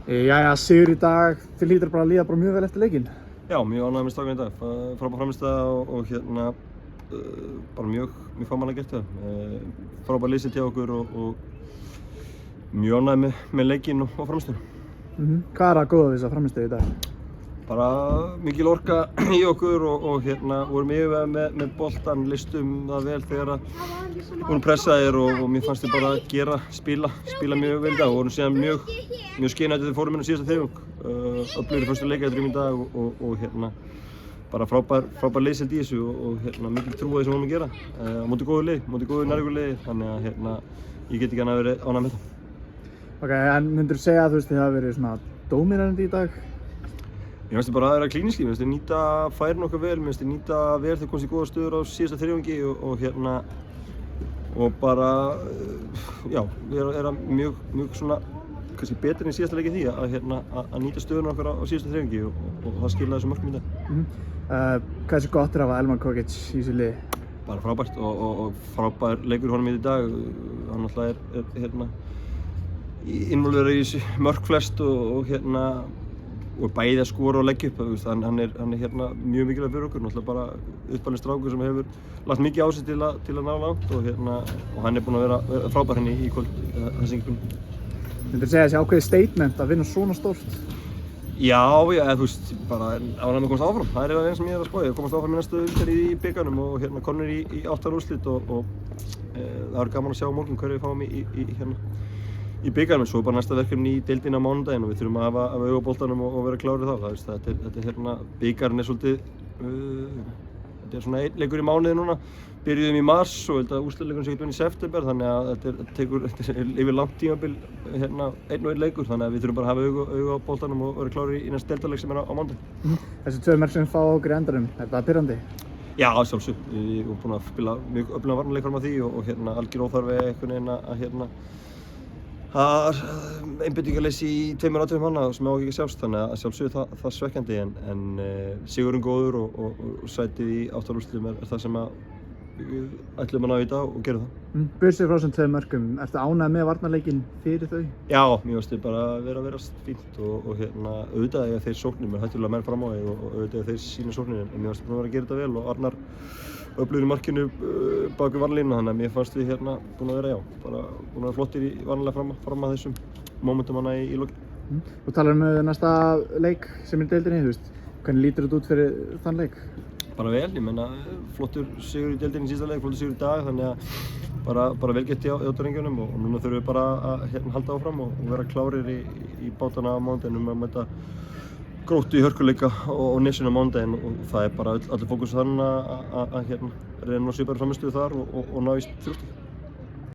Jæja, sigur í dag, þið hlýtur bara að líða bara mjög vel eftir leikinn. Já, mjög ánægður með strákana í dag. Frábær frammistaða og hérna bara mjög fagmannlega gert það. Frábær lýsing hjá okkur og mjög ánægður með leikinn og frammistöðuna. Hvað er að góða við þessa frammistöðu í dag? Bara mikil orka í okkur og hérna vorum yfir með boltan, listum það vel þegar vorum pressaðir og mér fannst þið bara gera, spila mjög vel í dag og vorum síðan mjög skeinandi þegar fórum inn á síðasta þriðjung. Öflugir í fyrstu leikadrým í dag og hérna bara frábær leysild í þessu og hérna mikil trú á því sem við vorum að gera. Á móti góðu lið, móti góðu nærvíku liði, þannig að hérna ég get ekki annað verið ánægður með þetta. Ok, en myndirðu segja að þið hafi verið svona dóminandi í dag? Mér finnst þið bara að vera klíníski, mér finnst þið nýta færin okkar vel, mér finnst þið nýta vel þegar komst í góða stöður á síðasta þriðjungi og hérna og bara, já, vera mjög svona kannski betri en síðasta leik í því að nýta stöðuna okkar á síðasta þriðjungi og það skilaði þessum mörkum í dag. Hvað er svo gott að hafa Elmar Kokic í þessu liði? Bara frábært og frábær leikur honum í dag, hann alltaf er hérna innvolverður í þessu mörk flest og hérna og bæði að skora og leggja upp, hann er hérna mjög mikilvæg fyrir okkur, náttúrulega bara uppalinn strákur sem hefur lagt mikið á sig til að ná langt og hann er búinn að vera frábær henni í kvöld, þessi ekki búinn. Myndirðu segja þessi ákveðið statement að vinna svona stórt? Já, þú veist, bara ánægður með að komast áfram, það er eina sem ég er að spá, ég komast áfram í næstu umferð í bikarnum og hérna komnir í 8 úrslit og það er gaman að sjá á morgun hverju við fáum í bikarnum, svo bara næsta verkefni í deildinni á mánudaginn og við þurfum að hafa auga á boltanum og vera klárið þá. Þetta er hérna, bikarinn er svolítið, þetta er svona einn leikur í mánuði núna, byrjuðum í mars og úrslitaleikurinn sé ekki í september, þannig að þetta er yfir langt tímabil, hérna, einn og einn leikur, þannig að við þurfum bara að hafa auga á boltanum og vera klárið í næsta deildarleik sem er á mánudaginn. Þessi 2 mörk sem við fáum okkur í endanum, er það pirrandi? Já, sjálfsög, ég er búinn að spila mjög öflugan varnarleik fram að því og hérna algjör óþarfi einhvern veginn að hérna einbeitingarleysi í 2 atriðum hana sem á ekki að sjást, þannig að sjálfsögðu það svekkjandi en sigurinn góður og sætið í 8 úrslitum er það sem við ætlum að ná í dag og gerum það. Burtséð frá þessum 2 mörkum, ertu ánægður með varnarleikinn fyrir þau? Já, mér finnst þið bara vera fínt og hérna auðvitað eiga þeir sóknir, mér er hættulega menn fram á því og auðvitað eiga þeir sína sóknir en mér finnst þið búin að vera að gera þetta vel og Arnar öflugur í markinu bak við varnarlínuna, þannig að mér fannst við hérna búin að vera, bara búin að vera flottir í varnarlega fram að þessum momentum hana í lokin. Þú talar næsta leik sem er í deildinni, þú veist, hvernig lítur þetta út fyrir þann leik? Bara vel, ég meina flottur sigur í deildinni í síðasta leik, flottur sigur í dag, þannig að bara vel gett í drengjunum og núna þurfum við bara að halda áfram og vera klárir í bátana á mánudeginum að mæta Gróttu í hörkuleika og Nesinu á mánudaginn og það er bara allir fókus þannig að reyna að svipa frammistöðu þar og ná í 3 stig.